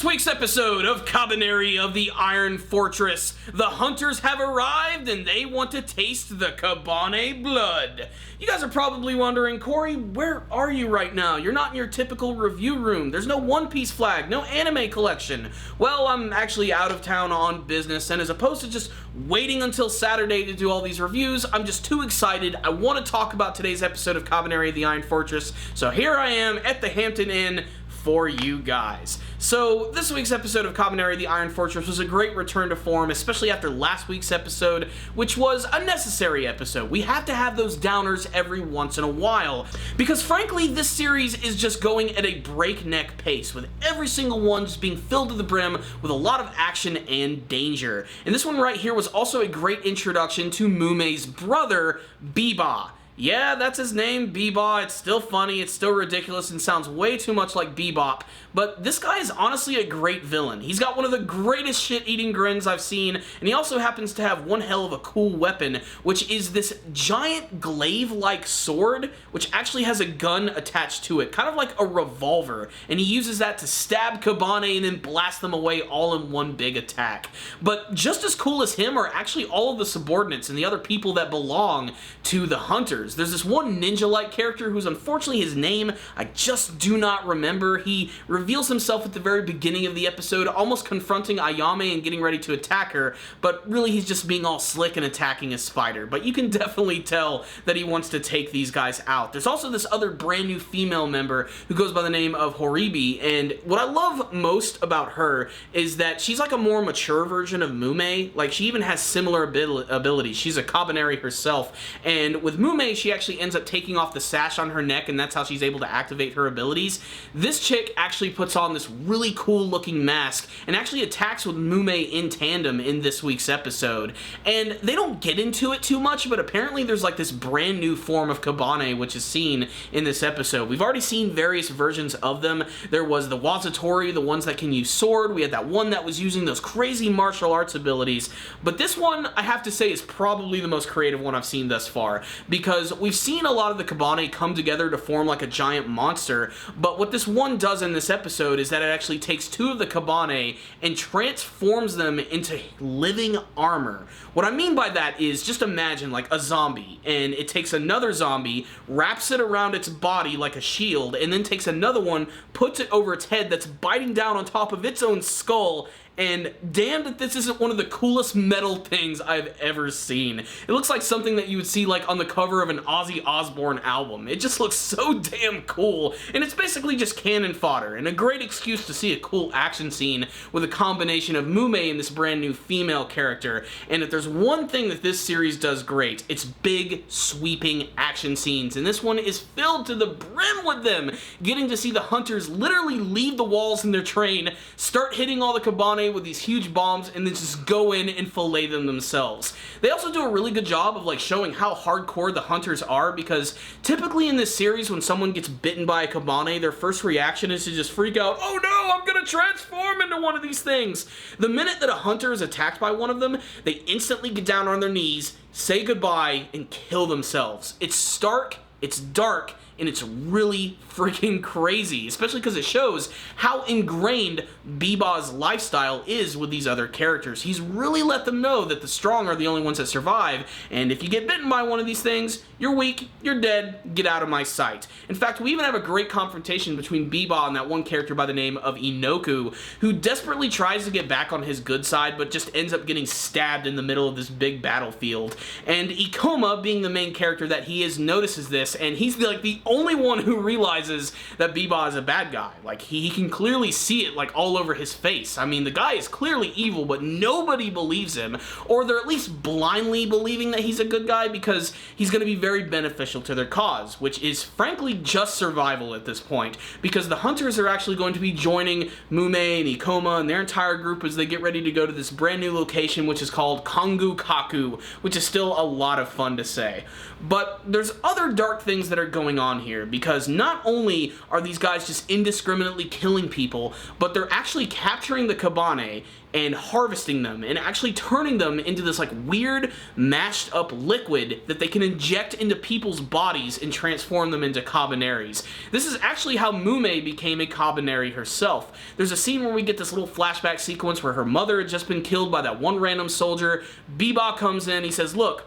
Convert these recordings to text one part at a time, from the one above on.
this week's episode of Kabaneri of the Iron Fortress. The hunters have arrived and they want to taste the Kabane blood. You guys are probably wondering, Corey, where are you right now? You're not in your typical review room. There's no One Piece flag, no anime collection. Well, I'm actually out of town on business, and as opposed to just waiting until Saturday to do all these reviews, I'm just too excited. I want to talk about today's episode of Kabaneri of the Iron Fortress, so here I am at the Hampton Inn for you guys. So this week's episode of Kabaneri the Iron Fortress was a great return to form, especially after last week's episode, which was a necessary episode. We have to have those downers every once in a while, because frankly this series is just going at a breakneck pace, with every single one just being filled to the brim with a lot of action and danger. And this one right here was also a great introduction to Mume's brother, Biba. Yeah, that's his name, Biba. It's still funny, it's still ridiculous, and sounds way too much like Bebop. But this guy is honestly a great villain. He's got one of the greatest shit-eating grins I've seen, and he also happens to have one hell of a cool weapon, which is this giant glaive-like sword, which actually has a gun attached to it, kind of like a revolver, and he uses that to stab Kabane and then blast them away all in one big attack. But just as cool as him are actually all of the subordinates and the other people that belong to the hunters. There's this one ninja-like character who's unfortunately his name I just do not remember. He reveals himself at the very beginning of the episode, almost confronting Ayame and getting ready to attack her, but really he's just being all slick and attacking a spider. But you can definitely tell that he wants to take these guys out. There's also this other brand new female member who goes by the name of Horibi, and what I love most about her is that she's like a more mature version of Mume. Like, she even has similar abilities. She's a Kabaneri herself, and with Mume, she actually ends up taking off the sash on her neck, and that's how she's able to activate her abilities. This chick actually puts on this really cool looking mask and actually attacks with Mume in tandem in this week's episode. And they don't get into it too much, but apparently there's like this brand new form of Kabane which is seen in this episode. We've already seen various versions of them. There was the Wazatori, the ones that can use sword. We had that one that was using those crazy martial arts abilities. But this one, I have to say, is probably the most creative one I've seen thus far, because we've seen a lot of the Kabane come together to form like a giant monster, but what this one does in this episode is that it actually takes two of the Kabane and transforms them into living armor. What I mean by that is, just imagine like a zombie, and it takes another zombie, wraps it around its body like a shield, and then takes another one, puts it over its head that's biting down on top of its own skull, and damn that this isn't one of the coolest metal things I've ever seen. It looks like something that you would see like on the cover of an Ozzy Osbourne album. It just looks so damn cool, and it's basically just cannon fodder, and a great excuse to see a cool action scene with a combination of Mume and this brand new female character. And if there's one thing that this series does great, it's big, sweeping action scenes, and this one is filled to the brim with them. Getting to see the hunters literally leave the walls in their train, start hitting all the Kabane with these huge bombs, and then just go in and fillet them themselves. They also do a really good job of like showing how hardcore the hunters are, because typically in this series when someone gets bitten by a Kabane, their first reaction is to just freak out, oh no, I'm gonna transform into one of these things. The minute that a hunter is attacked by one of them, they instantly get down on their knees, say goodbye, and kill themselves. It's stark, it's dark, and it's really freaking crazy, especially because it shows how ingrained Biba's lifestyle is with these other characters. He's really let them know that the strong are the only ones that survive, and if you get bitten by one of these things, you're weak, you're dead, get out of my sight. In fact, we even have a great confrontation between Biba and that one character by the name of Inoku, who desperately tries to get back on his good side, but just ends up getting stabbed in the middle of this big battlefield. And Ikoma, being the main character that he is, notices this, and he's like the only one who realizes that Biba is a bad guy. Like, he can clearly see it like all over his face. I mean, the guy is clearly evil, but nobody believes him, or they're at least blindly believing that he's a good guy because he's going to be very beneficial to their cause, which is frankly just survival at this point, because the hunters are actually going to be joining Mume and Ikoma and their entire group as they get ready to go to this brand new location, which is called Kongu Kaku, which is still a lot of fun to say. But there's other dark things that are going on on here, because not only are these guys just indiscriminately killing people, but they're actually capturing the Kabane and harvesting them and actually turning them into this like weird mashed up liquid that they can inject into people's bodies and transform them into Kabaneris. This is actually how Mume became a Kabaneri herself. There's a scene where we get this little flashback sequence where her mother had just been killed by that one random soldier. Biba comes in, he says, look,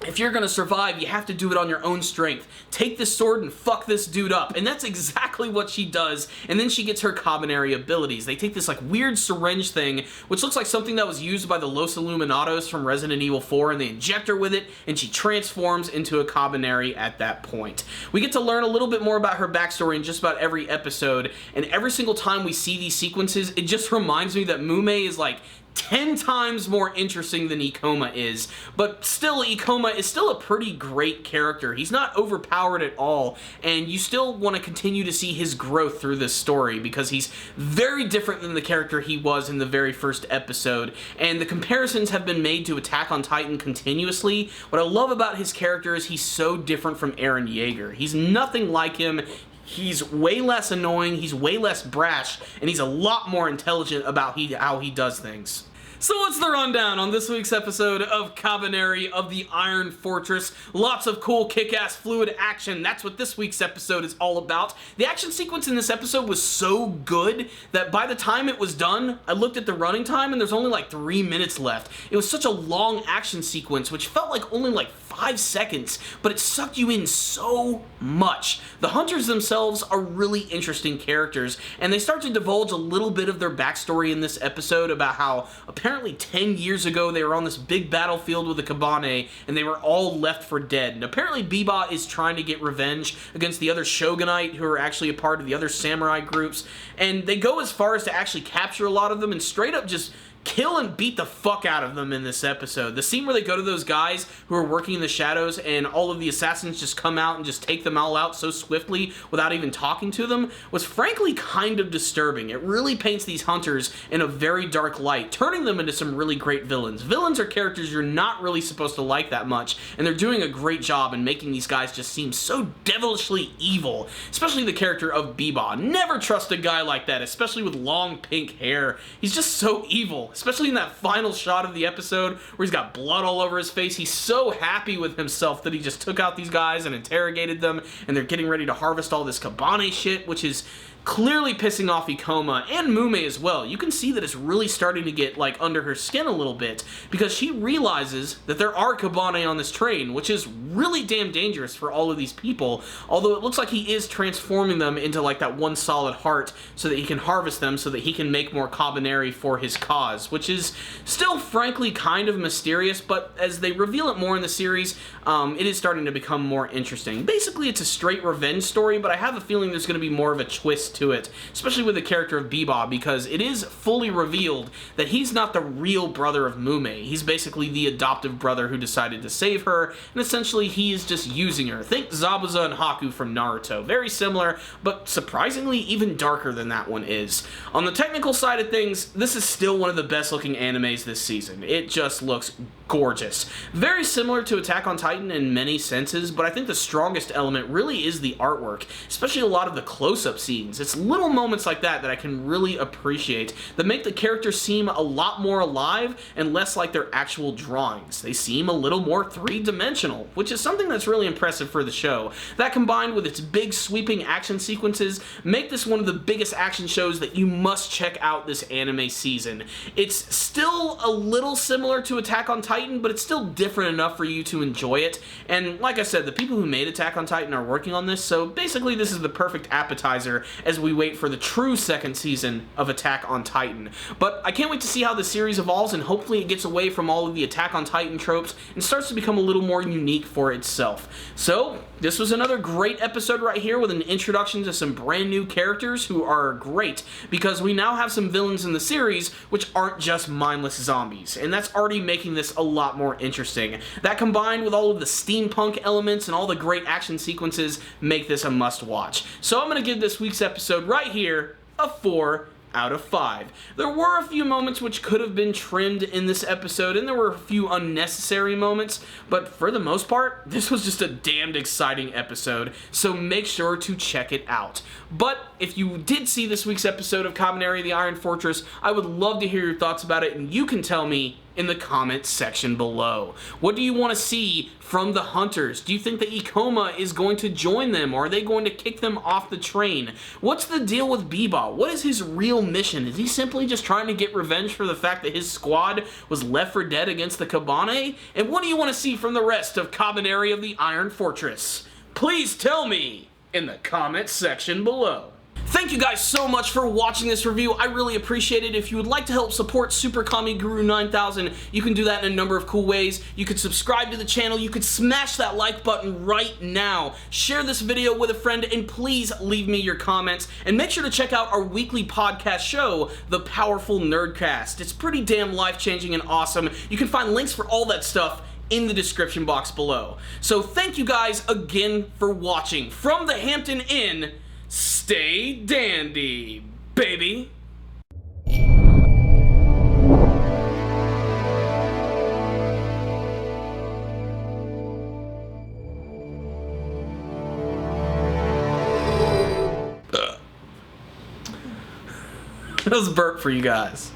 if you're gonna survive, you have to do it on your own strength. Take this sword and fuck this dude up. And that's exactly what she does. And then she gets her Kabaneri abilities. They take this like weird syringe thing, which looks like something that was used by the Los Illuminados from Resident Evil 4, and they inject her with it, and she transforms into a Kabaneri at that point. We get to learn a little bit more about her backstory in just about every episode, and every single time we see these sequences, it just reminds me that Mume is like 10 times more interesting than Ikoma is, but still, Ikoma is still a pretty great character. He's not overpowered at all, and you still want to continue to see his growth through this story, because he's very different than the character he was in the very first episode, and the comparisons have been made to Attack on Titan continuously. What I love about his character is he's so different from Eren Yeager. He's nothing like him. He's way less annoying, he's way less brash, and he's a lot more intelligent about how he does things. So what's the rundown on this week's episode of Kabaneri of the Iron Fortress? Lots of cool kick-ass fluid action. That's what this week's episode is all about. The action sequence in this episode was so good that by the time it was done, I looked at the running time and there's only like 3 minutes left. It was such a long action sequence, which felt like only like 5 seconds, but it sucked you in so much. The hunters themselves are really interesting characters, and they start to divulge a little bit of their backstory in this episode about how apparently 10 years ago they were on this big battlefield with the Kabane, and they were all left for dead. And apparently Biba is trying to get revenge against the other shogunate who are actually a part of the other samurai groups, and they go as far as to actually capture a lot of them and straight up just kill and beat the fuck out of them in this episode. The scene where they go to those guys who are working in the shadows and all of the assassins just come out and just take them all out so swiftly without even talking to them was frankly kind of disturbing. It really paints these hunters in a very dark light, turning them into some really great villains. Villains are characters you're not really supposed to like that much, and they're doing a great job in making these guys just seem so devilishly evil, especially the character of Biba. Never trust a guy like that, especially with long pink hair. He's just so evil. Especially in that final shot of the episode where he's got blood all over his face. He's so happy with himself that he just took out these guys and interrogated them, and they're getting ready to harvest all this Kabane shit, which is clearly pissing off Ikoma and Mume as well. You can see that it's really starting to get like under her skin a little bit, because she realizes that there are Kabane on this train, which is really damn dangerous for all of these people, although it looks like he is transforming them into like that one solid heart so that he can harvest them so that he can make more Kabaneri for his cause, which is still frankly kind of mysterious, but as they reveal it more in the series, it is starting to become more interesting. Basically, it's a straight revenge story, but I have a feeling there's going to be more of a twist to it, especially with the character of Biba, because it is fully revealed that he's not the real brother of Mume. He's basically the adoptive brother who decided to save her, and essentially he is just using her. Think Zabuza and Haku from Naruto. Very similar, but surprisingly even darker than that one is. On the technical side of things, this is still one of the best looking animes this season. It just looks gorgeous. Very similar to Attack on Titan in many senses, but I think the strongest element really is the artwork, especially a lot of the close-up scenes. It's little moments like that that I can really appreciate that make the characters seem a lot more alive and less like their actual drawings. They seem a little more three-dimensional, which is something that's really impressive for the show. That combined with its big sweeping action sequences make this one of the biggest action shows that you must check out this anime season. It's still a little similar to Attack on Titan, but it's still different enough for you to enjoy it. And like I said, the people who made Attack on Titan are working on this, so basically this is the perfect appetizer as we wait for the true second season of Attack on Titan. But I can't wait to see how the series evolves, and hopefully it gets away from all of the Attack on Titan tropes and starts to become a little more unique for itself. So, this was another great episode right here with an introduction to some brand new characters who are great, because we now have some villains in the series which aren't just mindless zombies, and that's already making this a lot more interesting. That combined with all of the steampunk elements and all the great action sequences make this a must watch. So I'm going to give this week's episode right here a 4 out of 5. There were a few moments which could have been trimmed in this episode, and there were a few unnecessary moments, but for the most part, this was just a damned exciting episode, so make sure to check it out. But if you did see this week's episode of Kabaneri, the Iron Fortress, I would love to hear your thoughts about it, and you can tell me in the comments section below. What do you want to see from the hunters? Do you think that Ikoma is going to join them, or are they going to kick them off the train? What's the deal with Biba? What is his real mission? Is he simply just trying to get revenge for the fact that his squad was left for dead against the Kabane? And what do you want to see from the rest of Kabaneri of the Iron Fortress? Please tell me in the comments section below. Thank you guys so much for watching this review. I really appreciate it. If you would like to help support Super Kami Guru 9000, you can do that in a number of cool ways. You could subscribe to the channel. You could smash that like button right now. Share this video with a friend, and please leave me your comments. And make sure to check out our weekly podcast show, The Powerful Nerdcast. It's pretty damn life-changing and awesome. You can find links for all that stuff in the description box below. So thank you guys again for watching. From the Hampton Inn, stay dandy, baby. That was a burp for you guys.